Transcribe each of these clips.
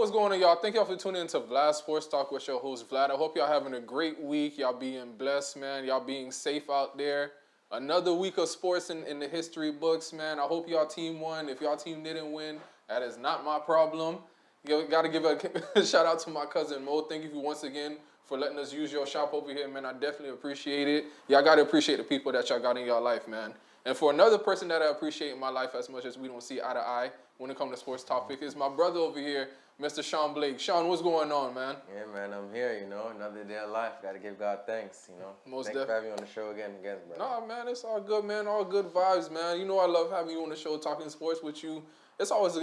what's going on, y'all? Thank y'all for tuning into Vlad Sports Talk with your host, Vlad. I hope y'all having a great week. Y'all being blessed, man. Y'all being safe out there. Another week of sports in the history books, man. I hope y'all team won. If y'all team didn't win, that is not my problem. You got to give a shout out to my cousin Mo. Thank you once again for letting us use your shop over here, man. I definitely appreciate it. Y'all got to appreciate the people that y'all got in your life, man. And for another person that I appreciate in my life as much as we don't see eye to eye when it comes to sports topic is my brother over here, Mr. Shawn Blake. Shawn, what's going on, man? Yeah, man, I'm here, another day of life. Got to give God thanks, Most Thanks for having me on the show again, bro. Nah, man, it's all good, man. All good vibes, man. You know I love having you on the show, talking sports with you. It's always a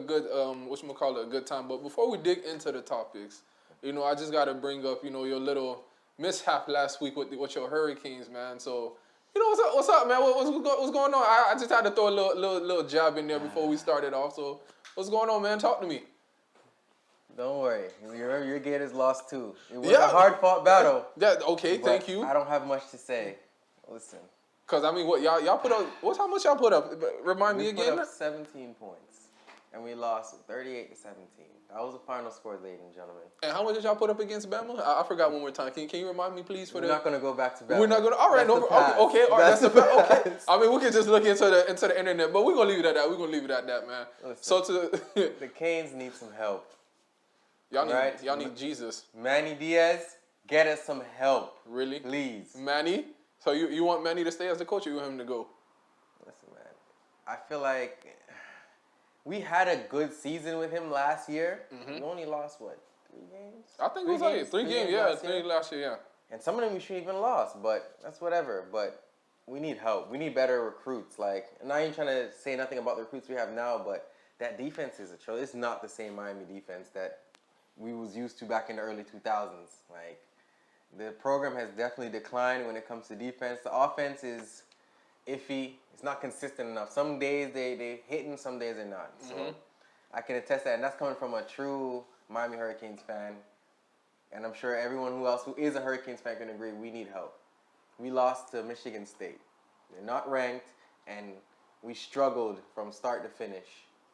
good, a good time. But before we dig into the topics, I just got to bring up, your little mishap last week with your Hurricanes, man. So, what's up, man? What's going on? I just had to throw a little jab in there before we started off. So, what's going on, man? Talk to me. Don't worry. Your Gators lost too. It was a hard-fought battle. Okay, thank you. I don't have much to say. Listen. Because, what y'all put up? How much y'all put up? Remind me again. We put up 17 points, and we lost 38-17. That was the final score, ladies and gentlemen. And how much did y'all put up against Bama? I forgot one more time. Can you remind me, please? We're not going to go back to Bama. We're not going to. All right, okay. All right, that's the past. Okay. We can just look into the internet, but we're going to leave it at that. We're going to leave it at that, man. Listen, the Canes need some help. Y'all need Jesus. Manny Diaz, get us some help. Really? Please. Manny? So you want Manny to stay as the coach, or you want him to go? Listen, man. I feel like we had a good season with him last year. Mm-hmm. We only lost, 3 games? I think it was like 3 games. Yeah, 3 last year, yeah. And some of them we shouldn't even lost, but that's whatever. But we need help. We need better recruits. I'm not even trying to say nothing about the recruits we have now, but that defense is atrocious. It's not the same Miami defense that we was used to back in the early 2000s. The program has definitely declined when it comes to defense. The offense is iffy. It's not consistent enough. Some days they hitting, some days they're not. So I can attest that, and that's coming from a true Miami Hurricanes fan. And I'm sure everyone who is a Hurricanes fan can agree we need help. We lost to Michigan State. They're not ranked, and we struggled from start to finish.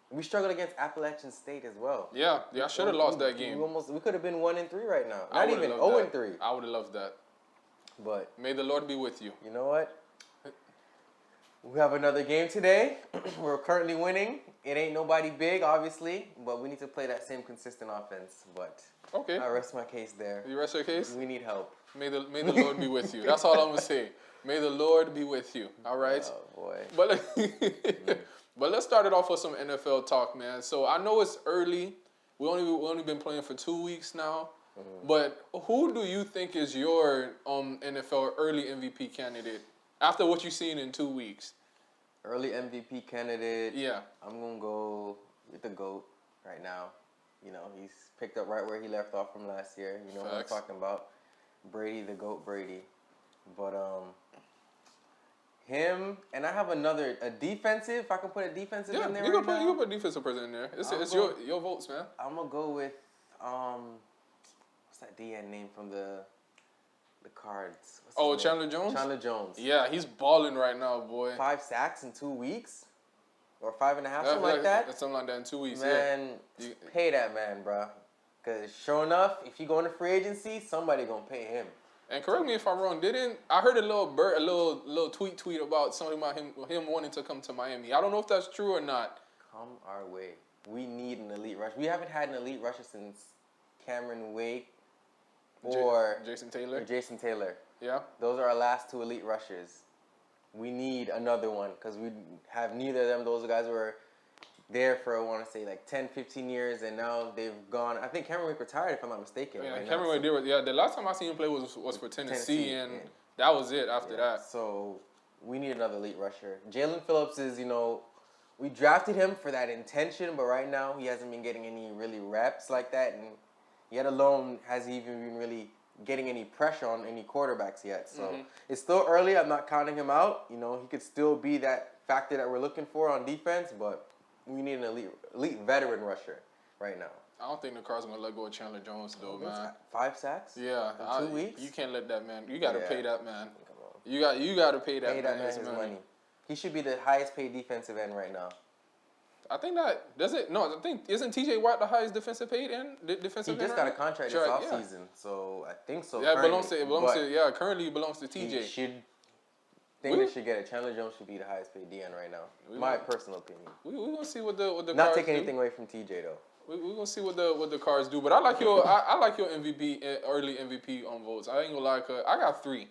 We struggled against Appalachian State as well. Yeah, I should have lost that game. We could have been 1-3 right now. Not even 0-3. I would have loved that. But may the Lord be with you. You know what? We have another game today. We're currently winning. It ain't nobody big, obviously, but we need to play that same consistent offense. But okay, I rest my case there. You rest your case? We need help. May the Lord be with you. That's all I'm gonna say. May the Lord be with you. All right. Oh boy. But let's start it off with some NFL talk, man. So I know it's early. We only been playing for 2 weeks now. Mm-hmm. But who do you think is your NFL early MVP candidate after what you've seen in 2 weeks? Early MVP candidate. Yeah. I'm gonna go with the GOAT right now. He's picked up right where he left off from last year. You know what I'm talking about. Brady, the GOAT Brady. But him, and I have a defensive. If I can put a defensive in there, you can put a defensive person in there. It's your votes, man. I'm gonna go with what's that DN name from the Cards? Chandler Jones. Chandler Jones. Yeah, he's balling right now, boy. 5 sacks in 2 weeks, or 5.5, something like that. Something like that in 2 weeks. Man, pay that man, bro. Cause sure enough, if you go into free agency, somebody gonna pay him. And correct me if I'm wrong. I heard a little tweet about something about him wanting to come to Miami. I don't know if that's true or not. Come our way. We need an elite rush. We haven't had an elite rusher since Cameron Wake or Jason Taylor. Yeah. Those are our last 2 elite rushers. We need another one because we have neither of them. Those guys were there for, I want to say, 10, 15 years, and now they've gone. I think Cameron Wake retired, if I'm not mistaken. Yeah, Cameron Wake did. Yeah, the last time I seen him play was for Tennessee, and that was it after that. So we need another elite rusher. Jalen Phillips is, we drafted him for that intention, but right now he hasn't been getting any really reps like that, and yet alone hasn't even been really getting any pressure on any quarterbacks yet. So it's still early. I'm not counting him out. He could still be that factor that we're looking for on defense, but we need an elite veteran rusher right now. I don't think the Cards are going to let go of Chandler Jones, though, man. 5 sacks? Yeah. In 2 weeks? You can't let that man. You got to pay that man. You got to pay that man his money. He should be the highest paid defensive end right now. I think that doesn't. No, I think isn't T.J. Watt the highest defensive paid and defensive? He just got a contract this offseason, so I think so. Yeah, currently. it belongs to yeah. Currently, it belongs to T.J. He should. Think they should get it. Chandler Jones should be the highest paid DN right now. My personal opinion. We gonna see what the not Cards taking do. anything away from TJ though. We gonna see what the Cards do. But I like your I like your MVP early MVP on votes. I ain't gonna lie, I got 3.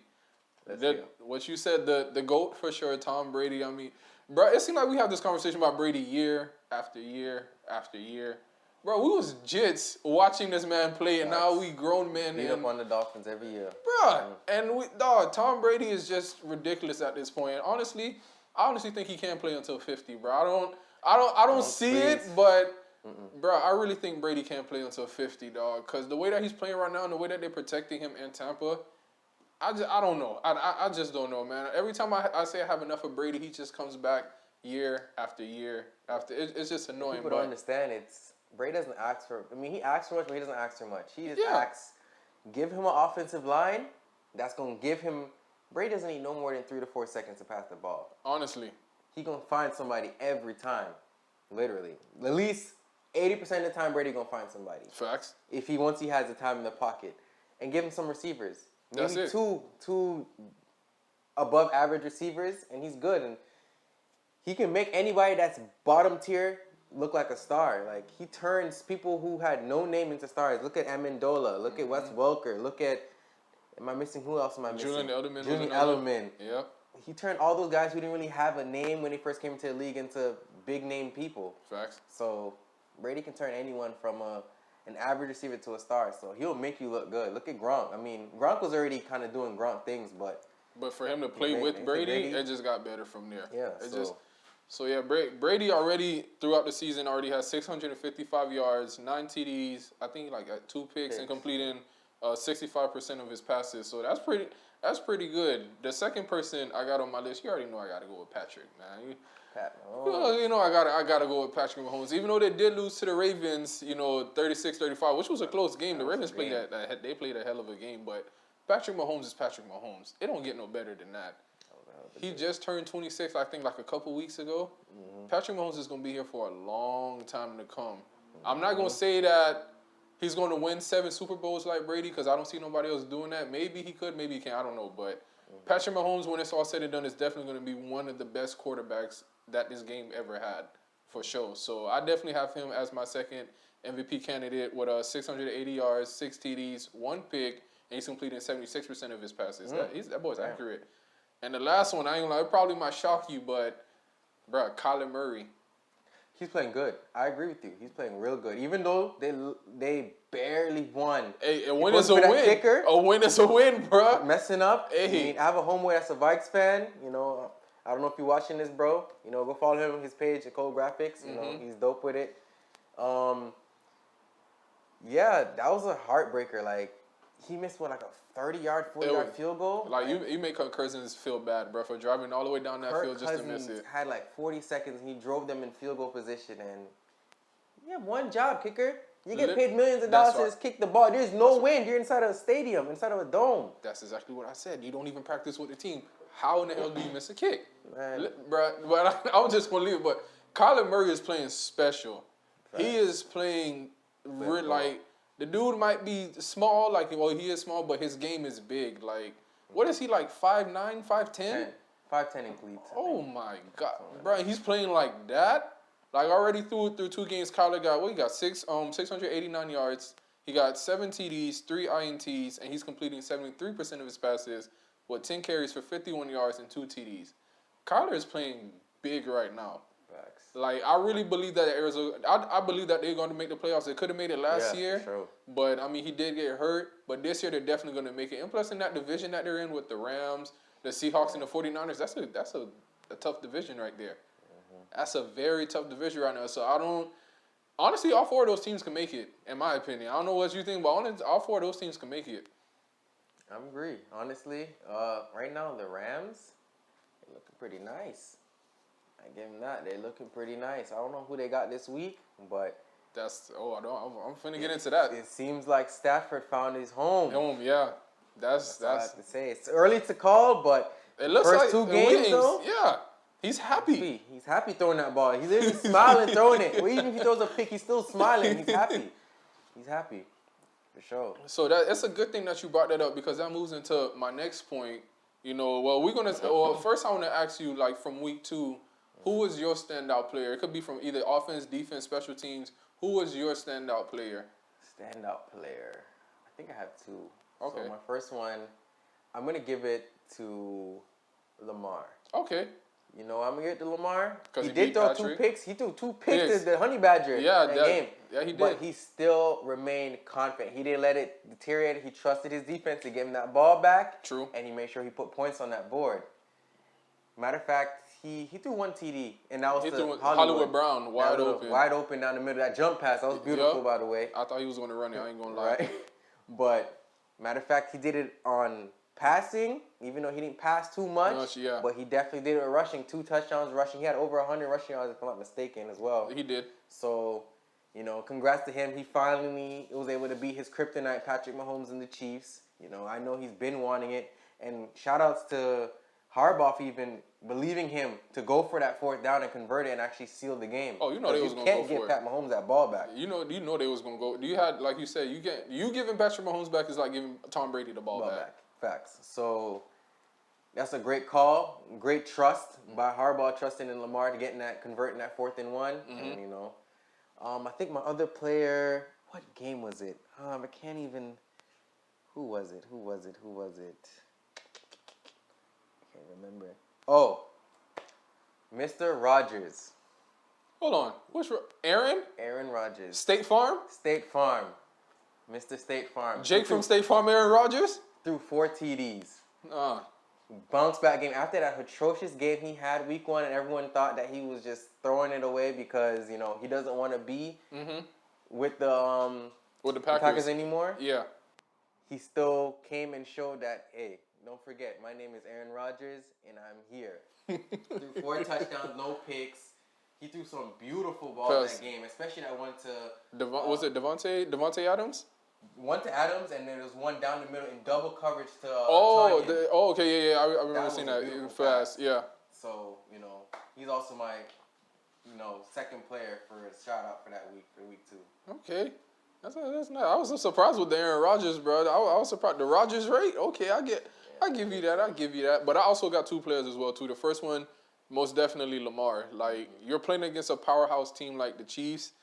What you said, the GOAT for sure, Tom Brady. I mean, bro, it seems like we have this conversation about Brady year after year after year. Bro, we was jits watching this man play, and now we grown men. Beat up on the Dolphins every year. Bro, and Tom Brady is just ridiculous at this point. Honestly, I honestly think he can't play until 50, bro. I don't see it, but bro, I really think Brady can't play until 50, dog. Because the way that he's playing right now and the way that they're protecting him in Tampa, I don't know. I just don't know, man. Every time I say I have enough of Brady, he just comes back year after year after. It's just annoying. People don't understand. Brady doesn't ask for. I mean, he asks for much, but he doesn't ask for much. He just asks, give him an offensive line that's gonna give him. Brady doesn't need no more than 3 to 4 seconds to pass the ball. Honestly, he gonna find somebody every time. Literally, at least 80% of the time, Brady gonna find somebody. Facts. If he has the time in the pocket, and give him some receivers. Maybe That's it. two above average receivers, and he's good. And he can make anybody that's bottom tier look like a star. Like, he turns people who had no name into stars. Look at Amendola. Look at Wes Welker. Look at, am I missing? Who else am I missing? Julian Edelman. Julian Edelman. Yeah. He turned all those guys who didn't really have a name when they first came into the league into big name people. Facts. So Brady can turn anyone from an average receiver to a star. So he'll make you look good. Look at Gronk. I mean, Gronk was already kind of doing Gronk things, but for him to play with Brady, it just got better from there. Yeah. So yeah, Brady already throughout the season already has 655 yards, 9 TDs. I think like 2 picks and completing 65% of his passes. So that's pretty good. The second person I got on my list, you already know I got to go with Patrick, man. You know I gotta go with Patrick Mahomes. Even though they did lose to the Ravens, 36-35, which was a close game. The Ravens played they played a hell of a game, but Patrick Mahomes is Patrick Mahomes. It don't get no better than that. He just turned 26, I think, like a couple weeks ago. Patrick Mahomes is going to be here for a long time to come. I'm not going to say that he's going to win 7 Super Bowls like Brady because I don't see nobody else doing that. Maybe he could, maybe he can't. I don't know. But Patrick Mahomes, when it's all said and done, is definitely going to be one of the best quarterbacks that this game ever had, for sure. So I definitely have him as my second MVP candidate with 680 yards, 6 TDs, 1 pick, and he's completing 76% of his passes. That boy's accurate. And the last one, I ain't gonna lie, it probably might shock you, but, bro, Kyler Murray. He's playing good. I agree with you. He's playing real good. Even though they barely won. Hey, a win is a win. Kicker, a win is a win, bro. Messing up. Hey. I mean, I have a homeboy that's a Vikes fan. I don't know if you're watching this, bro. Go follow him on his page, Cole Graphics. He's dope with it. Yeah, that was a heartbreaker. Like, he missed like a 30-yard, 40-yard field goal. Like, you make Kirk Cousins feel bad, bro, for driving all the way down that field just to miss it. Had like 40 seconds, and he drove them in field goal position. And you have one job, kicker. You get paid millions of dollars to just kick the ball. There's no wind. You're inside of a stadium, inside of a dome. That's exactly what I said. You don't even practice with the team. How in the hell do you miss a kick? Man. Bro, but I'm just going to leave it. But Kyler Murray is playing special. Right. He is playing like... The dude might be small, he is small, but his game is big. Like, what is he, like, 5'9", 5'10"? 5'10" in cleats. Oh, my God. Bro, he's playing like that? Like, already through 2 games, Kyler got 689 yards. He got 7 TDs, 3 INTs, and he's completing 73% of his passes with 10 carries for 51 yards and 2 TDs. Kyler is playing big right now. Like, I really believe that Arizona, I believe that they're going to make the playoffs. They could have made it last year, sure. But, I mean, he did get hurt. But this year, they're definitely going to make it. And plus, in that division that they're in with the Rams, the Seahawks, and the 49ers, that's a tough division right there. That's a very tough division right now. So, honestly, all 4 of those teams can make it, in my opinion. I don't know what you think, but all 4 of those teams can make it. I agree. Honestly, right now, the Rams, they're looking pretty nice. I give them that. They're looking pretty nice. I don't know who they got this week, but I'm finna get into that. It seems like Stafford found his home. Yeah. That's all I have to say. It's early to call, but it looks first like 2 games though. Yeah. He's happy. He's happy throwing that ball. He's literally smiling throwing it. Or even if he throws a pick, he's still smiling. He's happy. He's happy. For sure. So that's a good thing that you brought that up because that moves into my next point. You know, well, first I want to ask you, like, from week 2, who was your standout player? It could be from either offense, defense, special teams. Who was your standout player? Standout player. I think I have 2. Okay. So my first one, I'm going to give it to Lamar. Okay. You know, I'm going to give it to Lamar. He He did beat throw Patrick. 2 picks. He threw 2 picks Yes. to the Honey Badger that game. Yeah, he did. But he still remained confident. He didn't let it deteriorate. He trusted his defense to give him that ball back. True. And he made sure he put points on that board. Matter of fact, he threw 1 TD, and that was He to threw Hollywood Brown wide open. Wide open down the middle. That jump pass, that was beautiful, by the way. I thought he was going to run it. I ain't going to lie. Right? But, matter of fact, he did it on passing, even though he didn't pass too much. Yeah. But he definitely did it with rushing. 2 touchdowns rushing. He had over 100 rushing yards, if I'm not mistaken, as well. He did. So, you know, congrats to him. He finally was able to beat his kryptonite, Patrick Mahomes and the Chiefs. You know, I know he's been wanting it. And shout-outs to Harbaugh for even believing him to go for that 4th down and convert it and actually seal the game. Oh, you know they was going to go for it. You can't get Pat Mahomes that ball back. You know they was going to go. You had, like you said, you giving Patrick Mahomes back is like giving Tom Brady the ball back. Facts. So that's a great call, great trust by Harbaugh, trusting in Lamar to converting that 4th and 1. And you know, I think my other player. What game was it? I can't even. Who was it? I can't remember. Oh, Mr. Rogers. Hold on. Aaron? Aaron Rodgers. State Farm? State Farm. Mr. State Farm. Jake from State Farm, Aaron Rodgers? Threw 4 TDs. Uh, Bounce back game. After that atrocious game he had week 1 and everyone thought that he was just throwing it away because, you know, he doesn't want to be with the Packers anymore. Yeah. He still came and showed that, hey, don't forget, my name is Aaron Rodgers and I'm here. Threw 4 touchdowns, no picks. He threw some beautiful balls that game, especially that one to... was it Devontae Adams? One to Adams, and then there was one down the middle in double coverage to okay, yeah. I remember seeing that fast, yeah. So, you know, he's also my, you know, second player for a shout-out for that week, for week 2. Okay. That's nice. I was so surprised with the Aaron Rodgers, bro. I was surprised. The Rodgers rate? Okay, I give you that. But I also got 2 players as well, too. The first one, most definitely Lamar. Like, you're playing against a powerhouse team like the Chiefs.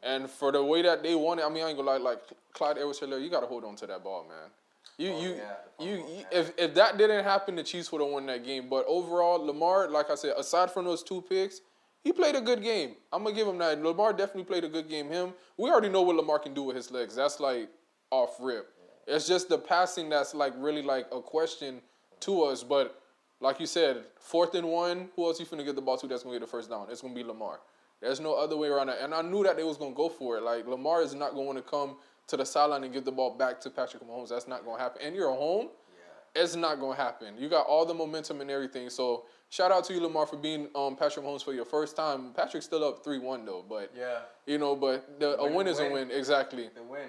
And for the way that they won it, I mean, I ain't gonna lie, like Clyde Edwards-Helaire, you gotta hold on to that ball, man. If that didn't happen, the Chiefs would have won that game. But overall, Lamar, like I said, aside from those 2 picks, he played a good game. I'm gonna give him that. Lamar definitely played a good game. We already know what Lamar can do with his legs. That's like off rip. It's just the passing that's like really like a question to us. But like you said, 4th and 1, who else you finna get the ball to that's gonna get the first down? It's gonna be Lamar. There's no other way around it. And I knew that they was going to go for it. Like, Lamar is not going to come to the sideline and give the ball back to Patrick Mahomes. That's not going to happen. And you're at home. Yeah. It's not going to happen. You got all the momentum and everything. So, shout out to you, Lamar, for being Patrick Mahomes for your first time. Patrick's still up 3-1, though. But, you know, a win is a win. Exactly. The win.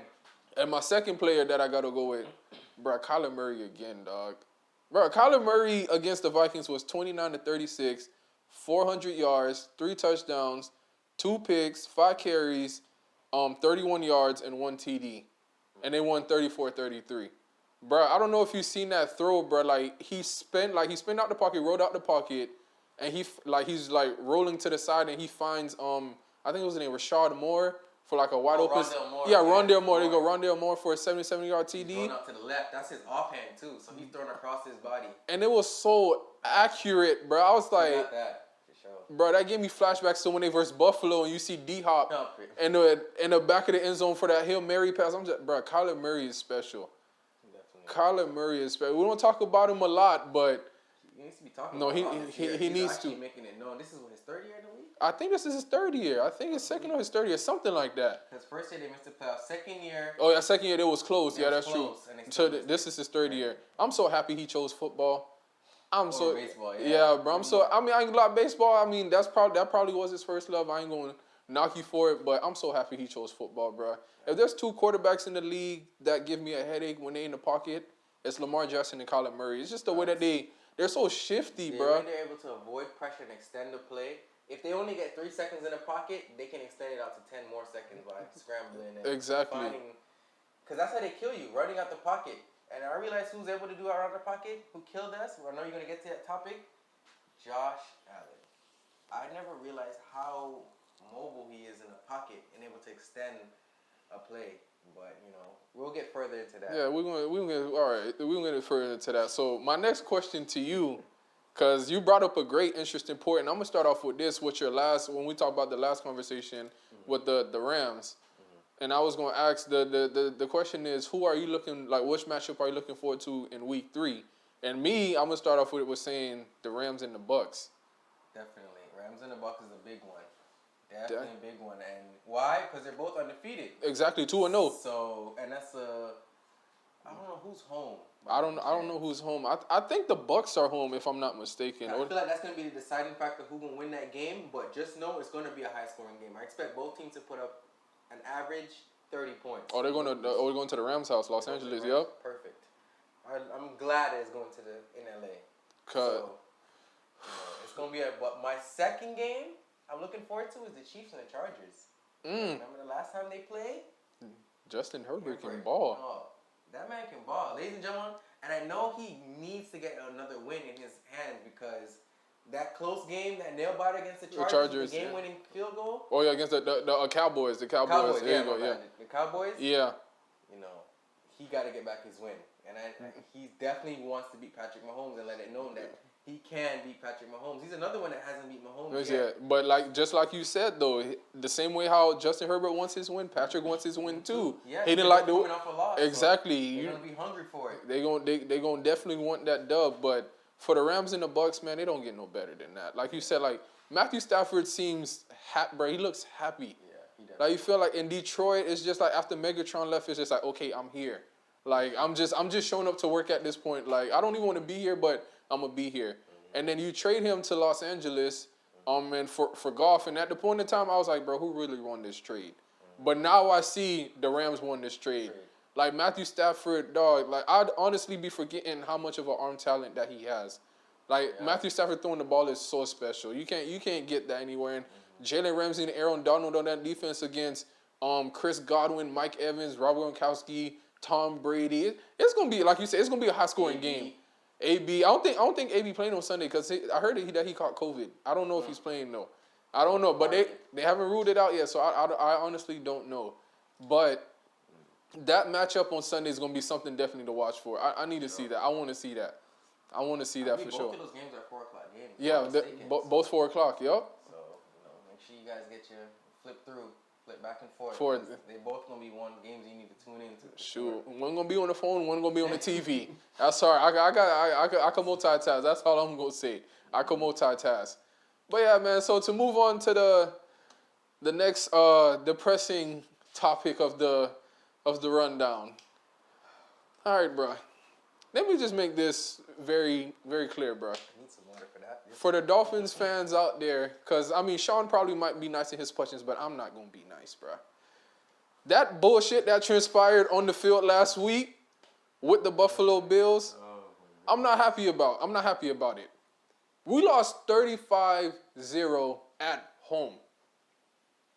And my second player that I got to go with, bro, Kyler Murray again, dog. Bro, Kyler Murray against the Vikings was 29-36, 400 yards, 3 touchdowns, 2 picks, 5 carries, 31 yards, and 1 TD. And they won 34-33. Bro, I don't know if you've seen that throw, bro. Like, he spun out the pocket, rolled out the pocket, and he's rolling to the side, and he finds, I think it was his name, Rashad Moore, for like a wide open. Rondale Moore. Yeah, Rondale Moore. They go Rondale Moore for a 77-yard TD. He's going out to the left. That's his offhand, too. So he's throwing across his body. And it was so accurate, bro. I was like... Got that. Bro, that gave me flashbacks to when they versus Buffalo and you see D-Hop in the back of the end zone for that Hail Mary pass. I'm just, bro, Kyler Murray is special. Definitely. Kyler Murray is special. We don't talk about him a lot, but he needs to be talking about him. He needs to. Making it known. This is his 3rd year in the league? I think this is his 3rd year. I think it's 2nd or his 3rd year, something like that. His first year they missed the playoffs. 2nd year. Oh yeah, 2nd year it was closed. Yeah, that's true. So this is his 3rd year. I'm so happy he chose football. Baseball, bro. I ain't gonna lie, baseball. I mean, that probably was his first love. I ain't gonna knock you for it, but I'm so happy he chose football, bro. If there's 2 quarterbacks in the league that give me a headache when they in the pocket, it's Lamar Jackson and Kyler Murray. It's just the way that They're so shifty, The bro. way they're able to avoid pressure and extend the play. If they only get 3 seconds in the pocket, they can extend it out to 10 more seconds by scrambling and Exactly. finding. Because that's how they kill you, running out the pocket. And I realize who's able to do out of the pocket, who killed us. I know you're going to get to that topic. Josh Allen. I never realized how mobile he is in the pocket and able to extend a play. But, we'll get further into that. Yeah, we're gonna get further into that. So my next question to you, because you brought up a great, interesting point, and I'm gonna start off with this. When we talked about the last conversation with the Rams, and I was gonna ask the question is, who are you looking like? Which matchup are you looking forward to in Week 3? And me, I'm gonna start off with saying the Rams and the Bucks. Definitely, Rams and the Bucks is a big one. Definitely a big one. And why? Because they're both undefeated. Exactly, 2-0. So, and that's I don't know who's home. I don't know who's home. I think the Bucks are home, if I'm not mistaken. I feel like that's going to be the deciding factor who going to win that game. But just know it's going to be a high-scoring game. I expect both teams to put up an average 30 points. Oh, we're going to the Rams' house, Los Angeles. Yep. Perfect. I'm glad it's going in LA. So, it's going to be but my second game I'm looking forward to is the Chiefs and the Chargers. Remember the last time they played? Justin Herbert can ball. Oh, that man can ball. Ladies and gentlemen, and I know he needs to get another win in his hands because that close game, that nail-biter against the Chargers, the game-winning field goal. Oh, yeah, against the Cowboys. The Cowboys. There you go, yeah. The Cowboys? Yeah. He got to get back his win. And he definitely wants to beat Patrick Mahomes and let it known that he can beat Patrick Mahomes. He's another one that hasn't beat Mahomes yet. Yeah, but just like you said though, the same way how Justin Herbert wants his win, Patrick wants his win too. Yeah, he didn't like the coming off a loss. exactly. So they're gonna be hungry for it. They gonna definitely want that dub. But for the Rams and the Bucks, man, they don't get no better than that. Like you said, like Matthew Stafford seems bro. He looks happy. Yeah, he does. Like you feel like in Detroit, it's just like after Megatron left, it's just like okay, I'm here. Like I'm just showing up to work at this point. Like I don't even want to be here, but I'm gonna be here. And then you trade him to Los Angeles, and for Goff. And at the point in time, I was like, bro, who really won this trade? But now I see the Rams won this trade. Like Matthew Stafford, dog. Like I'd honestly be forgetting how much of an arm talent that he has. Like Matthew Stafford throwing the ball is so special. You can't get that anywhere. And Jalen Ramsey and Aaron Donald on that defense against Chris Godwin, Mike Evans, Robert Gronkowski, Tom Brady. It's gonna be like you said. It's gonna be a high scoring game. AB, I don't think AB playing on Sunday because I heard that he caught COVID. I don't know if he's playing though. I don't know, but they haven't ruled it out yet, so I honestly don't know. But that matchup on Sunday is gonna be something definitely to watch for. I need to see that. I want to see that. I want to see that for sure. Both of those games are 4:00 games. Yeah, both 4 o'clock. Yep. So make sure you guys get your flip back and forth. They both gonna be games you need to tune into. Shoot, one gonna be on the phone, one gonna be on the TV. That's all right. I can multitask. That's all I'm gonna say. I can multitask. But yeah, man. So to move on to the next depressing topic of the rundown. All right, bro. Let me just make this very, very clear, bro. I need some water for that. For the Dolphins fans out there, because, I mean, Shawn probably might be nice in his questions, but I'm not going to be nice, bro. That bullshit that transpired on the field last week with the Buffalo Bills, I'm not happy about it. We lost 35-0 at home.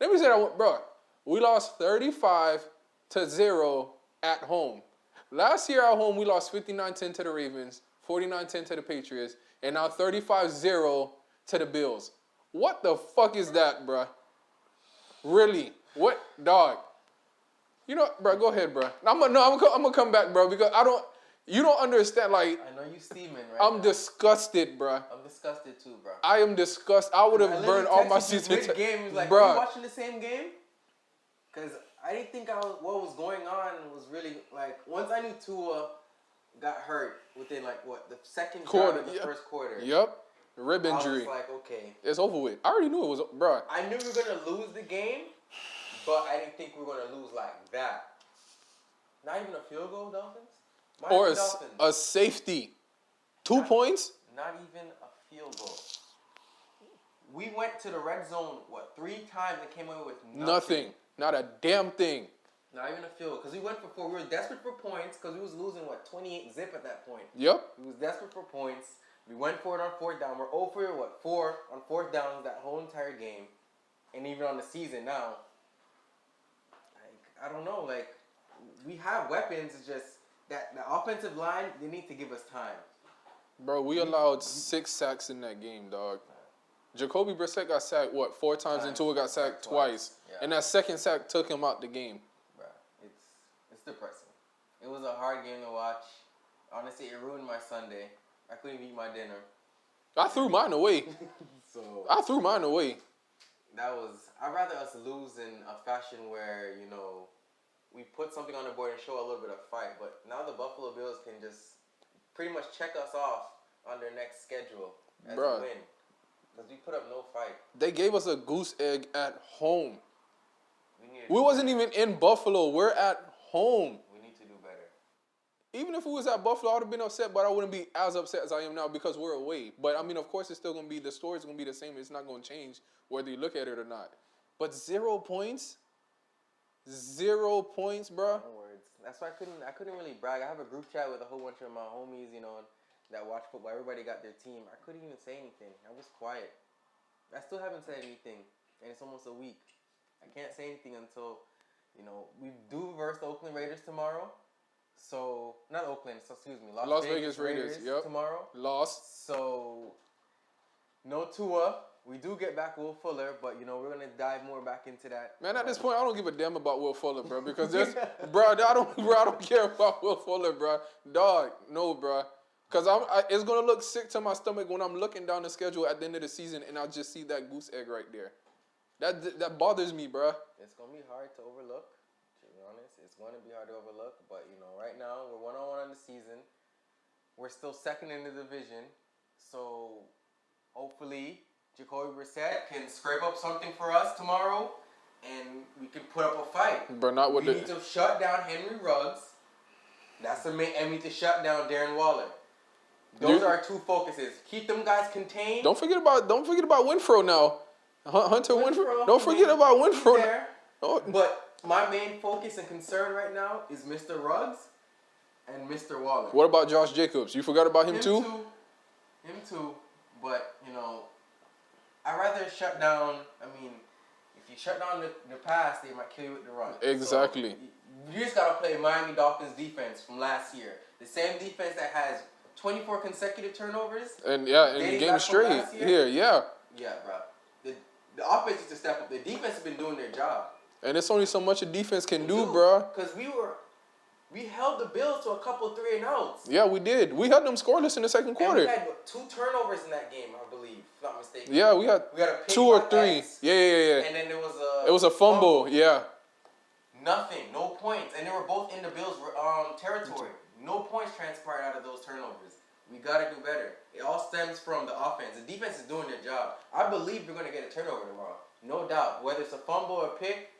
Let me say that, bro. We lost 35-0 at home. Last year at home, we lost 59-10 to the Ravens, 49-10 to the Patriots, and now 35-0 to the Bills. What the fuck is that, bruh? Really? What, dog? You know, bro, go ahead, bro. I'm gonna come back, bro, because you don't understand, like. I know you steaming right I'm now. disgusted, bro. I'm disgusted too, bro. I am disgusted. I would have burned all my season. Which game? He was like, bro. Are you watching the same game? Because I didn't think what was going on was really, like, once I knew Tua got hurt within, like, the second quarter of the first quarter. Yep. Rib injury. I was like, okay. It's over with. I already knew it was, bro. I knew we were going to lose the game, but I didn't think we were going to lose like that. Not even a field goal, Dolphins? Or a safety. 2 points? Not even a field goal. We went to the red zone, 3 times and came away with nothing. Not a damn thing. Not even a field goal. Because we went for 4. We were desperate for points because we was losing, 28 zip at that point. Yep. We was desperate for points. We went for it on fourth down. We're 0 for 4 on fourth downs that whole entire game, and even on the season now. Like, I don't know. Like, we have weapons. It's just that the offensive line, they need to give us time. Bro, we allowed 6 sacks in that game, dog. Jacoby Brissett got sacked, 4 times, and Tua got sacked twice. Yeah. And that second sack took him out the game. Bruh, it's depressing. It was a hard game to watch. Honestly, it ruined my Sunday. I couldn't eat my dinner. I threw mine away. I threw mine away. I'd rather us lose in a fashion where, we put something on the board and show a little bit of fight. But now the Buffalo Bills can just pretty much check us off on their next schedule as a win. Because we put up no fight. They gave us a goose egg at home. We wasn't even in Buffalo. We're at home. We need to do better. Even if we was at Buffalo, I would have been upset, but I wouldn't be as upset as I am now because we're away. But, I mean, of course, it's still going to be, the story's going to be the same. It's not going to change whether you look at it or not. But 0 points? 0 points, bro. No words. That's why I couldn't really brag. I have a group chat with a whole bunch of my homies, that watch football. Everybody got their team. I couldn't even say anything. I was quiet. I still haven't said anything, and it's almost a week. I can't say anything until, we do verse the Oakland Raiders tomorrow. So, not Oakland, excuse me. Las Vegas Raiders tomorrow. Lost. So, no Tua. We do get back Will Fuller, but, we're going to dive more back into that. Man, at this point, I don't give a damn about Will Fuller, bro, because I don't care about Will Fuller, bro. Dog, no, bro. Because it's going to look sick to my stomach when I'm looking down the schedule at the end of the season and I'll just see that goose egg right there. That bothers me, bro. It's going to be hard to overlook, to be honest. It's going to be hard to overlook. But, right now, we're 1-1 on the season. We're still second in the division. So, hopefully, Jacoby Brissett can scrape up something for us tomorrow and we can put up a fight. But not with we need to shut down Henry Ruggs. That's the main, and we need to shut down Darren Waller. Those are our 2 focuses. Keep them guys contained. Don't forget about Winfro now. Hunter Winfro. Don't forget about Winfro. There. Oh. But my main focus and concern right now is Mr. Ruggs and Mr. Waller. What about Josh Jacobs? You forgot about him too? Him too. But, I'd rather shut down. I mean, if you shut down the pass, they might kill you with the run. Exactly. So you just got to play Miami Dolphins defense from last year. The same defense that has 24 consecutive turnovers. And in game straight. Here, yeah. Yeah, bro. The offense needs to step up. The defense has been doing their job. And it's only so much a defense can do, bro. Because we held the Bills to a couple 3-and-outs. Yeah, we did. We had them scoreless in the second quarter. And we had 2 turnovers in that game, I believe, if not mistaken. Yeah, we had a 2 or 3. Yeah. And then it was a fumble. Yeah. Nothing, no points, and they were both in the Bills' territory. No points transpired out of those turnovers. We got to do better. It all stems from the offense. The defense is doing their job. I believe we're going to get a turnover tomorrow. No doubt. Whether it's a fumble or a pick,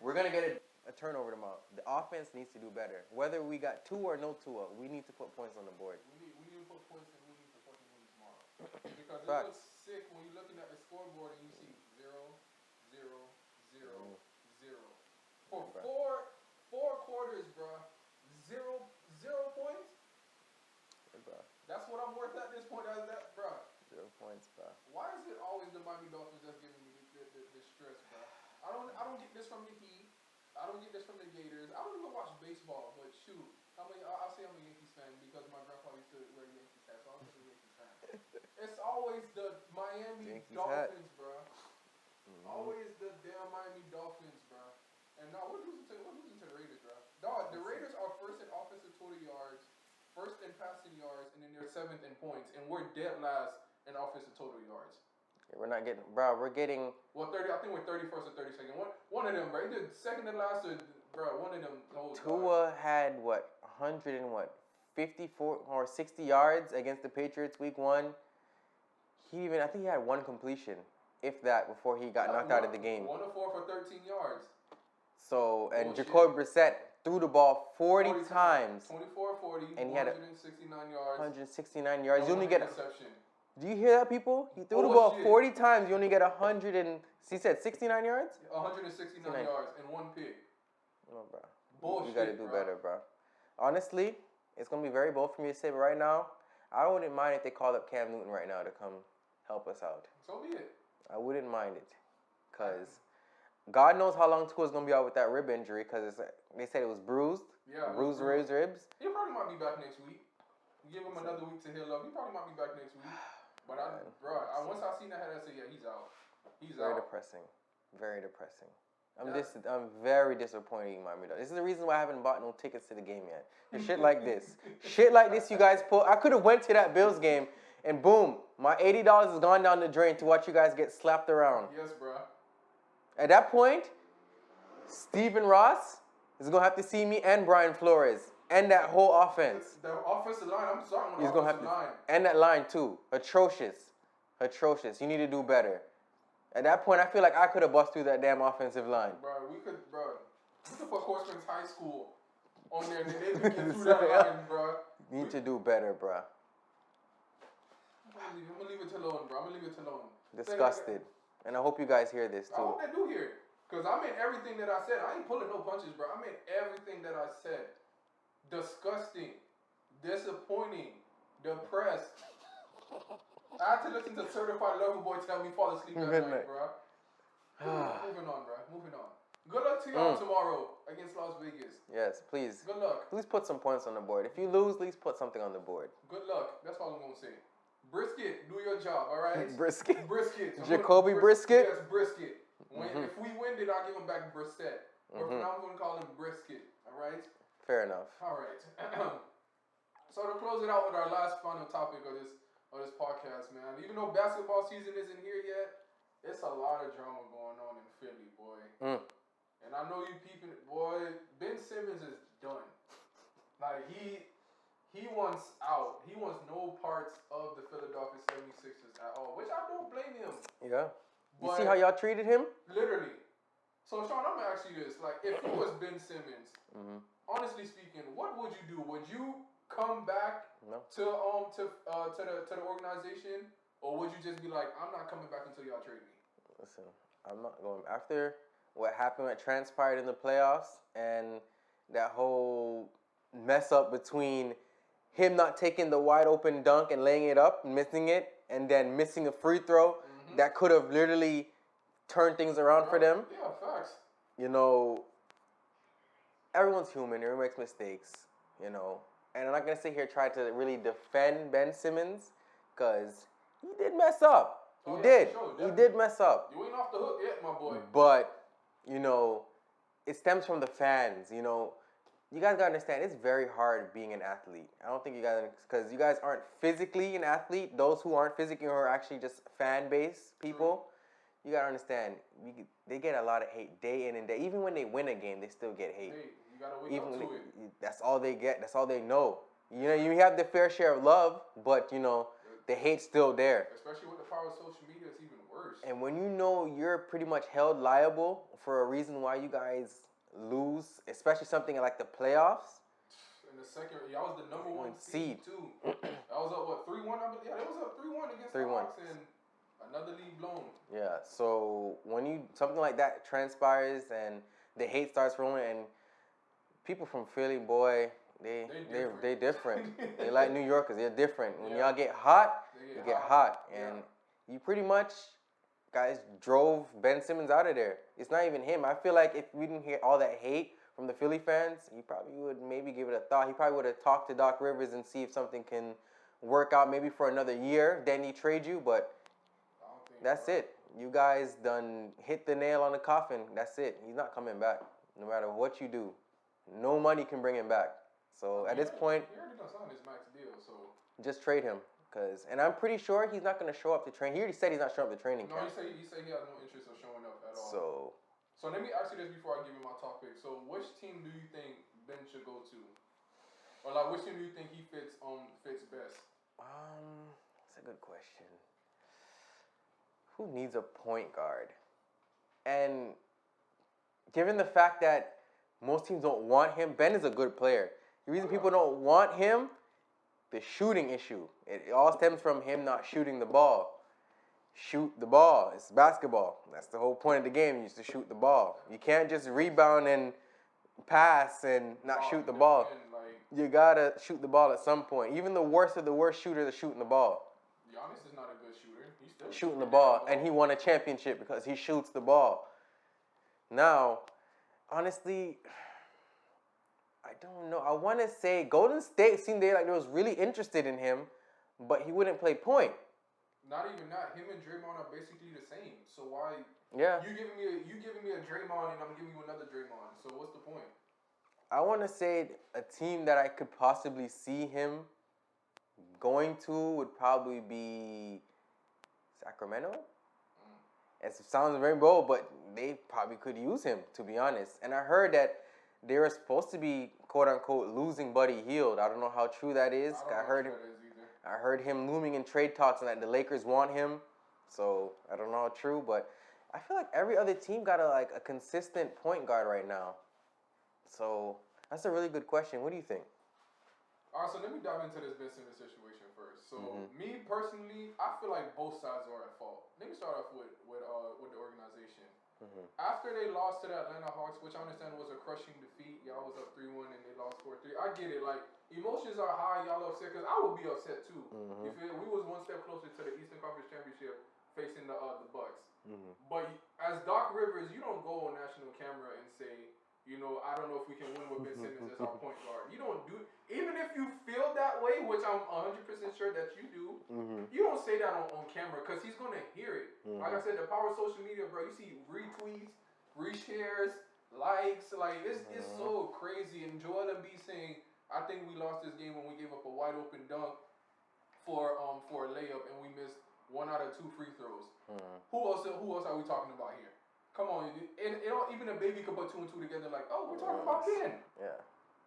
we're going to get a turnover tomorrow. The offense needs to do better. Whether we got 2 or no 2, we need to put points on the board. We need to put points and we need to fucking win tomorrow. Because it looks sick when you're looking at the scoreboard and you see 0, 0, 0, 0. For four quarters, bro. 0 points? That's what I'm worth at this point. Bro. 0 points, bro. Why is it always the Miami Dolphins that's giving me the stress, bro? I don't get this from the Heat. I don't get this from the Gators. I don't even watch baseball, but shoot, I'll say I'm a Yankees fan because my grandpa used to wear Yankees hats, so I'm just a Yankees fan. It's always the Miami Dolphins, bro. Always the damn Miami Dolphins, bro. And now we're losing to the Raiders, bro. Dog, the Raiders are first in offensive total yards, first in passing yards, and then they're 7th in points, and we're dead last in offensive total yards. We're not getting, bro. We're getting. Well, 30. I think we're 31st or 32nd. One of them, right? Either second to last, or bro, one of them. Tua had 54 or 60 yards against the Patriots week 1. I think he had 1 completion, if that, before he got knocked out of the game. 1 of 4 for 13 yards. So, and Jacoby Brissett threw the ball 40 times. 24-40, and he had 169 yards. 169 yards. You only get interception. Do you hear that, people? He threw the ball 40 times. You only get 100 and he said 69 yards? 169 yards and 1 pick. No, bro. Bullshit, you got to do better, bro. Honestly, it's going to be very bold for me to say, but right now, I wouldn't mind if they called up Cam Newton right now to come help us out. So be it. I wouldn't mind it, because God knows how long Tua's going to be out with that rib injury, because they said it was bruised. Yeah, bruised ribs. He probably might be back next week. Give him another week to heal up. He probably might be back next week. But once I seen that, I said, yeah, he's out. He's Very out. depressing. Very depressing. I'm very disappointed in Miami. This is the reason why I haven't bought no tickets to the game yet. For shit like this. Shit like this you guys pull. I could have went to that Bills game and boom, my $80 has gone down the drain to watch you guys get slapped around. Yes, bro. At that point, Stephen Ross is going to have to see me and Brian Flores and that whole offense. The offensive line, I'm starting with He's the going to have offensive line. And that line too. Atrocious. You need to do better. At that point, I feel like I could have bust through that damn offensive line. We could put Horseman's High School on there and then they could get through that line, bro. Need to do better, bro. I'm gonna leave it alone, bro. Disgusted. And I hope you guys hear this too. I hope they do hear it. Because I meant everything that I said. I ain't pulling no punches, bro. I meant everything that I said. Disgusting. Disappointing. Depressed. I had to listen to Certified Lover Boy tell me fall asleep that night, bro. Moving on, bro. Moving on. Good luck to y'all tomorrow against Las Vegas. Yes, please. Good luck. Please put some points on the board. If you lose, please put something on the board. Good luck. That's all I'm going to say. Brisket, do your job, all right? Brisket? Jacoby Brisket? Yes, Brisket. If we win, then I'll give him back Brisket. But for now, I'm going to call him Brisket, all right? Fair enough. All right. So to close it out with our last final topic of this podcast, man. Even though basketball season isn't here yet, it's a lot of drama going on in Philly, boy. And I know you peeping it, boy. Ben Simmons is done. Like, he wants out. He wants no parts of the Philadelphia 76ers at all, which I don't blame him. Yeah. You see how y'all treated him? Literally. So, Shawn, I'm going to ask you this. Like, if it was Ben Simmons, honestly speaking, what would you do? Would you come back to the organization, or would you just be like, I'm not coming back until y'all trade me? Listen, I'm not going. After what happened, what transpired in the playoffs, and that whole mess up between him not taking the wide open dunk and laying it up, missing it, and then missing a free throw that could have literally turned things around for them. Yeah, facts. You know, everyone's human. Everyone makes mistakes, you know. And I'm not going to sit here and try to really defend Ben Simmons, because he did mess up. He did mess up. You ain't off the hook yet, my boy. But, you know, it stems from the fans, you know. You guys got to understand, it's very hard being an athlete. I don't think you guys, because you guys aren't physically an athlete. Those who aren't physically are actually just fan base people. You got to understand, they get a lot of hate day in and day. Even when they win a game, they still get hate. Hey, you got to wake up to it. That's all they get. That's all they know. You know, you have the fair share of love, but, you know, the hate's still there. Especially with the power of social media, it's even worse. And when you know you're pretty much held liable for a reason why you guys lose, especially something like the playoffs. In the second, y'all was the number one seed too. That was up, what, 3-1? Yeah, it was up 3-1 against the Hawks and another lead blown. Yeah, so when something like that transpires and the hate starts rolling, and people from Philly, boy, They different. They like New Yorkers. They're different. When y'all get hot, you get hot. And you pretty much, guys, drove Ben Simmons out of there. It's not even him. I feel like if we didn't hear all that hate from the Philly fans, he probably would maybe give it a thought. He probably would have talked to Doc Rivers and see if something can work out maybe for another year. Then he trade you, but that's it. You guys done hit the nail on the coffin. That's it. He's not coming back, no matter what you do. No money can bring him back. So at this point, he already done signed his max deal, so just trade him, and I'm pretty sure he's not going to show up to train. He already said he's not showing up to training camp. No, he said he has no interest of showing up at So all. Let me ask you this before I give you my topic. So which team do you think Ben should go to, or like which team do you think he fits best? That's a good question. Who needs a point guard? And given the fact that most teams don't want him, Ben is a good player. The reason people don't want him, the shooting issue. It all stems from him not shooting the ball. Shoot the ball. It's basketball. That's the whole point of the game, is to shoot the ball. You can't just rebound and pass and not shoot the ball. Like, You gotta shoot the ball at some point. Even the worst of the worst shooters are shooting the ball. Giannis is not a good shooter. He's still Shooting the ball, and he won a championship because he shoots the ball. Now, honestly, I don't know. I want to say Golden State seemed like they was really interested in him, but he wouldn't play point. Not even that. Him and Draymond are basically the same. So why? Yeah. You giving me a Draymond and I'm giving you another Draymond. So what's the point? I want to say a team that I could possibly see him going to would probably be Sacramento. It sounds very bold, but they probably could use him, to be honest. And I heard that they were supposed to be, quote unquote, losing Buddy Hield. I don't know how true that is. I heard him looming in trade talks and that the Lakers want him. So I don't know how true, but I feel like every other team got a consistent point guard right now. So that's a really good question. What do you think? All right, so let me dive into this Ben Simmons situation first. So me personally, I feel like both sides are at fault. Let me start off with the organization. After they lost to the Atlanta Hawks, which I understand was a crushing defeat, y'all was up 3-1 and they lost 4-3. I get it. Like, emotions are high, y'all upset, because I would be upset too. You feel? We was one step closer to the Eastern Conference Championship facing the Bucks. But as Doc Rivers, you don't go on national camera and say, you know, I don't know if we can win with Ben Simmons as our point guard. You don't do it. Even if you feel that way, which I'm 100% sure that you do, you don't say that on camera because he's going to hear it. Like I said, the power of social media, bro, you see retweets, reshares, likes. Like, it's so crazy. And Joel Embiid saying, I think we lost this game when we gave up a wide open dunk for a layup and we missed 1 out of 2 free throws. Who else are we talking about here? Come on, even a baby could put 2 and 2 together. Like, oh, we're talking about Ben. Yeah.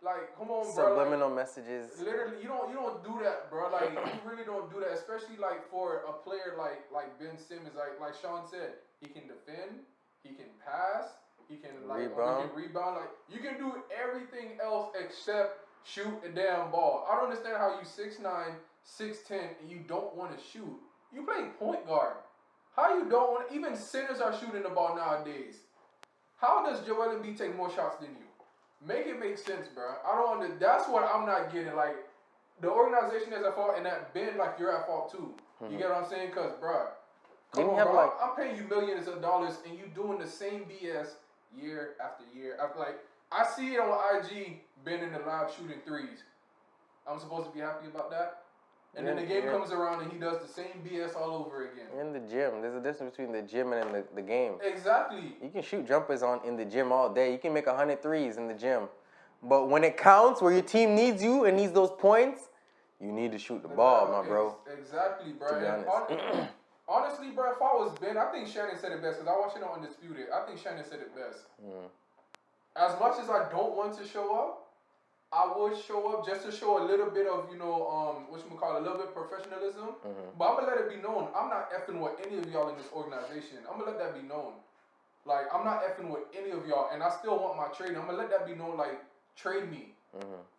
Like, come on, bro. Subliminal like, messages. Literally, you don't do that, bro. Like, you really don't do that, especially like for a player like Ben Simmons. Like Shawn said, he can defend, he can pass, he can rebound. Like, you can do everything else except shoot a damn ball. I don't understand how you 6'9", 6'10", and you don't want to shoot. You play point guard. How you don't want? Even centers are shooting the ball nowadays. How does Joel Embiid take more shots than you? Make it make sense, bro. I don't understand. That's what I'm not getting. Like, the organization is at fault, and that Ben, like, you're at fault too. You get what I'm saying? Cause, bro, come on, bro. I'm paying you millions of dollars, and you doing the same BS year after year. I see it on IG. Ben in the lab shooting threes. I'm supposed to be happy about that. And then the game comes around and he does the same BS all over again. In the gym. There's a difference between the gym and the game. Exactly. You can shoot jumpers in the gym all day. You can make 100 threes in the gym. But when it counts, where your team needs you and needs those points, you need to shoot the ball, my bro. Exactly, bro. To be honest. Honestly, bro, if I was Ben, I think Shannon said it best because I watched it on Undisputed. I think Shannon said it best. As much as I don't want to show up, I would show up just to show a little bit of, a little bit of professionalism. But I'm going to let it be known, I'm not effing with any of y'all in this organization. I'm going to let that be known. Like, I'm not effing with any of y'all, and I still want my trade. I'm going to let that be known, like, trade me.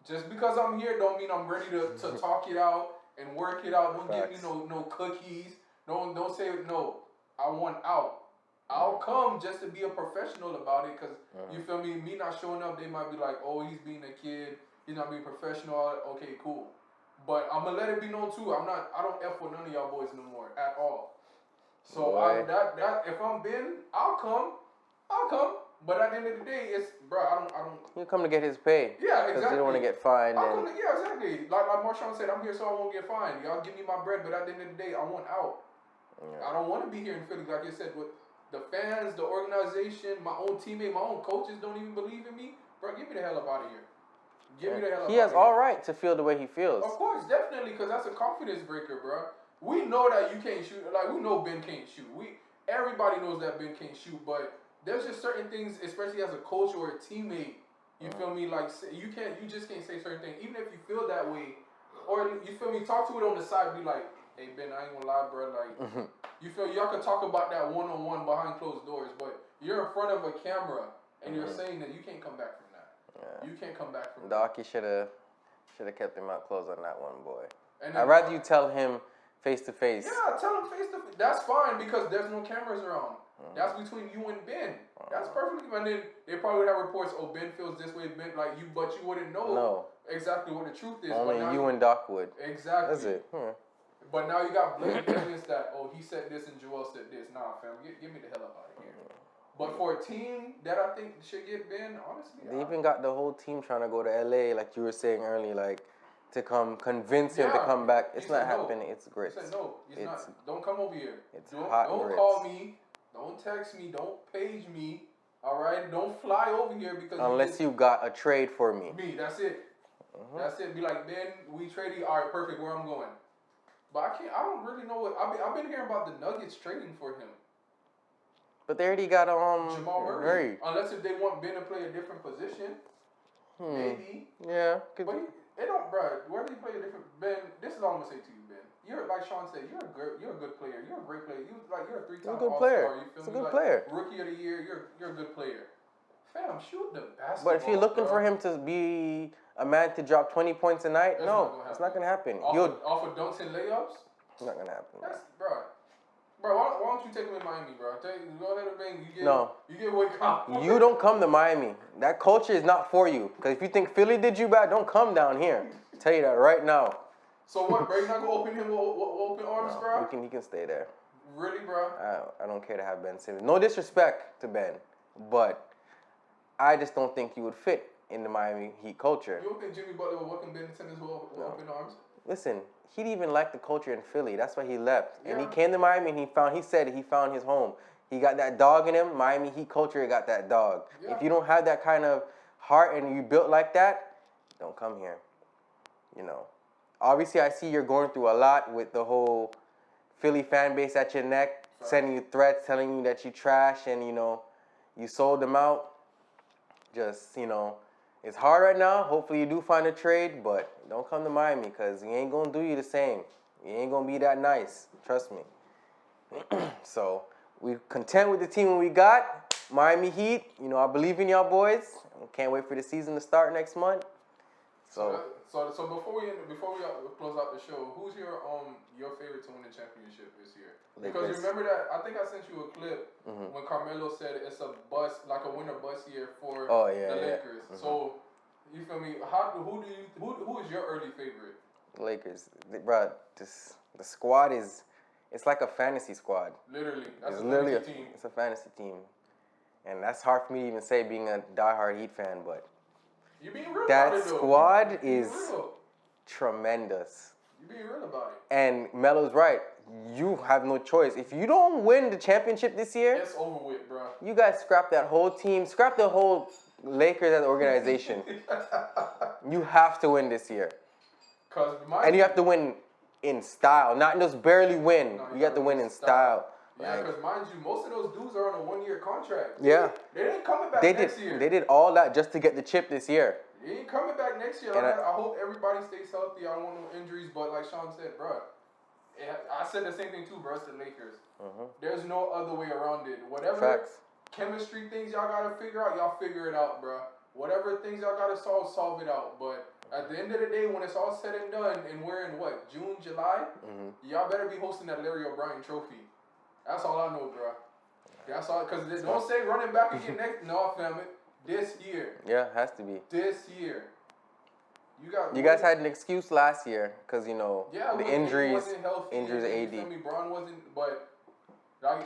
Just because I'm here don't mean I'm ready to talk it out and work it out. Don't give me no cookies. Don't say, no, I want out. I'll come just to be a professional about it because, you feel me, me not showing up, they might be like, oh, he's being a kid, he's not being professional, okay, cool. But I'm going to let it be known too, I don't F with none of y'all boys no more, at all. So, if I'm Ben, I'll come, but at the end of the day, it's, bro, I don't. He'll come to get his pay. Yeah, exactly. Because you don't want to get fined. Yeah, exactly. Like Marshawn said, I'm here so I won't get fined. Y'all give me my bread, but at the end of the day, I want out. Yeah. I don't want to be here in Philly, like you said, with the fans, the organization, my own teammate, my own coaches don't even believe in me. Bro, get me the hell up out of here. Get me the hell up out of here. He has all right to feel the way he feels. Of course, definitely, because that's a confidence breaker, bro. We know that you can't shoot. Like, we know Ben can't shoot. Everybody knows that Ben can't shoot, but there's just certain things, especially as a coach or a teammate, you feel me? Like, you just can't say certain things. Even if you feel that way, or you feel me, talk to it on the side, be like, hey, Ben, I ain't gonna lie, bro. Like, you feel y'all can talk about that one-on-one behind closed doors, but you're in front of a camera and you're saying that you can't come back from that. Yeah. You can't come back from that. Doc, you should have kept him out close on that one, boy. I'd rather you tell him face to face. Yeah, tell him face to face. That's fine because there's no cameras around. That's between you and Ben. That's perfectly. And then they probably would have reports. Oh, Ben feels this way. Ben like you, but you wouldn't know exactly what the truth is. Only but now you and Doc would. Exactly. That's it. But now you got blatant evidence that he said this and Joel said this. Nah, fam, get me the hell up out of here. But for a team that I think should get Ben, honestly, they even got the whole team trying to go to LA, like you were saying earlier, like to come convince him to come back. It's not happening. It's great. He said no. It's not. Don't come over here. Don't call me. Don't text me. Don't page me. All right. Don't fly over here because unless you got a trade for me. That's it. That's it. Be like, Ben, we traded. All right, perfect. Where I'm going. But I don't really know what I've been hearing about the Nuggets trading for him. But they already got Jamal Murray. Unless if they want Ben to play a different position, maybe. Yeah. But it don't, bro. Whether you play a different Ben, this is all I'm gonna say to you, Ben. You're like Shawn said. You're a good player. You're a great player. You're a 3-time good All-Star. player. You feel He's me? a good player. Rookie of the year. You're a good player. Fam, shoot the basketball. But if you're looking for him to be a man to drop 20 points a night, it's not gonna happen. Off of dunks and layups. It's not gonna happen. Bro, why don't you take him in Miami, bro? Go ahead and bang. You get what come. You don't come to Miami. That culture is not for you. Because if you think Philly did you bad, don't come down here. I'll tell you that right now. So what, bro? You're not gonna open him with open arms, bro? He can stay there. Really, bro? I don't care to have Ben Simmons. No disrespect to Ben, but I just don't think you would fit in the Miami Heat culture. You don't think Jimmy Butler would welcome Ben Simmons with open arms? Listen, he didn't even like the culture in Philly. That's why he left. Yeah. And he came to Miami and he said he found his home. He got that dog in him. Miami Heat culture got that dog. Yeah. If you don't have that kind of heart and you built like that, don't come here. Obviously I see you're going through a lot with the whole Philly fan base at your neck, sending you threats, telling you that you trash and, you sold them out. Just, it's hard right now. Hopefully you do find a trade, but don't come to Miami because he ain't going to do you the same. He ain't going to be that nice. Trust me. So we content with the team we got. Miami Heat, I believe in y'all boys. Can't wait for the season to start next month. So before we close out the show, who's your favorite to win the championship this year? Because remember that I think I sent you a clip when Carmelo said it's a bust, like a winner bust year for the Lakers. Mm-hmm. So you feel me? Who is your early favorite? Lakers, bro. The squad it's like a fantasy squad. Literally, that's a fantasy team. It's a fantasy team, and that's hard for me to even say being a diehard Heat fan, but. You're being real that about it, though. squad is tremendous. You're being real about it. And Melo's right. You have no choice. If you don't win the championship this year, it's over with, bro. You guys scrap that whole team. Scrap the whole Lakers as an organization. You have to win this year. And you have to win in style, not just barely win. No, you have to win in style. Yeah, because mind you, most of those dudes are on a 1-year contract. Yeah. They ain't coming back next year. They did all that just to get the chip this year. They ain't coming back next year. I hope everybody stays healthy. I don't want no injuries, but like Shawn said, bro, I said the same thing too, bro. It's the Lakers. Mm-hmm. There's no other way around it. Whatever chemistry things y'all got to figure out, y'all figure it out, bro. Whatever things y'all got to solve it out. But at the end of the day, when it's all said and done, and we're in what, June, July, y'all better be hosting that Larry O'Brien trophy. That's all I know, bro. That's all. Because don't say running back again next. No, fam. This year. Yeah, has to be. This year. You guys had an excuse last year because, the injuries. Injuries AD. You feel me? Braun wasn't. But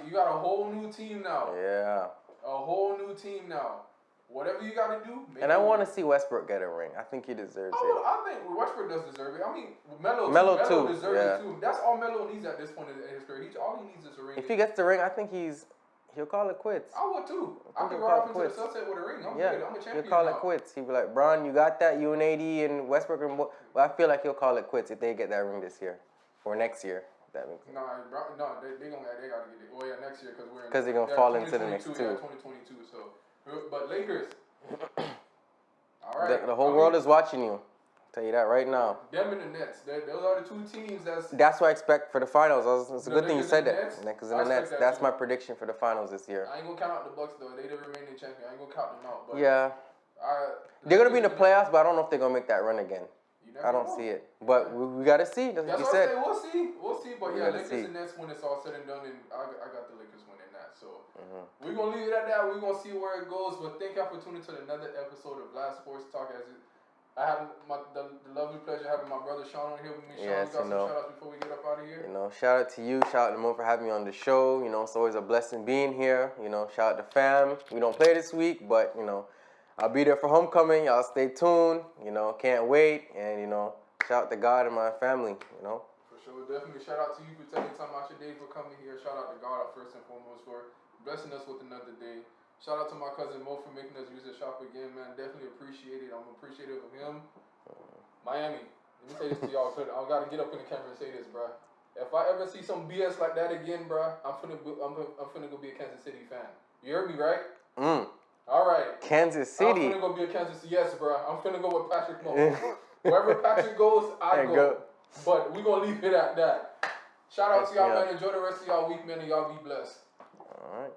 you got a whole new team now. Yeah. A whole new team now. Whatever you got to do. And I want to see Westbrook get a ring. I think he deserves it. I think Westbrook does deserve it. I mean, Melo too. Deserves it too. That's all Melo needs at this point in his career. All he needs is a ring. If he gets the ring, I think he'll call it quits. I would too. I could ride off into the sunset with a ring. I'm good. I'm a champion. He'll call it quits. He'll be like, Bron, you got that? You and AD and Westbrook. Well, I feel like he'll call it quits if they get that ring this year or next year. That makes sense. They gotta get it. Well, yeah, next year because they're gonna fall into the next two. Yeah, 2022. So, but Lakers. All right. The whole world is watching you. I'll tell you that right now. Them and the Nets. Those are the two teams that's what I expect for the finals. It's a good thing you said that. Because in the Nets, that's my prediction for the finals this year. I ain't gonna count out the Bucks though. They the remaining champion. I ain't gonna count them out. But yeah. They're gonna be in the playoffs, but I don't know if they're gonna make that run again. You I don't see it. But we got to see. That's what you said. We'll see. But We yeah, gotta Lakers see. and Nets when it's all said and done, and I got the Lakers winning that. So we're going to leave it at that. We're going to see where it goes. But thank y'all for tuning to another episode of Last Sports Talk. I have the lovely pleasure of having my brother Shawn on here with me. Shawn, Yes, you got some shout-outs before we get up out of here? Shout out to you. Shout out to Mo for having me on the show. It's always a blessing being here. Shout out to fam. We don't play this week, but, I'll be there for homecoming. Y'all stay tuned. Can't wait. And, shout out to God and my family, For sure. Definitely shout out to you for taking time out your day for coming here. Shout out to God first and foremost for blessing us with another day. Shout out to my cousin Mo for making us use the shop again, man. Definitely appreciate it. I'm appreciative of him. Miami, let me say this to y'all. I gotta get up in the camera and say this, bro. If I ever see some BS like that again, bro, I'm finna go be a Kansas City fan. You heard me, right? All right. Kansas City. I'm finna go be a Kansas City. Yes, bro. I'm finna go with Patrick Mahomes. Wherever Patrick goes, I go. But we gonna leave it at that. Shout out to y'all, man. Enjoy the rest of y'all week, man, and y'all be blessed. All right.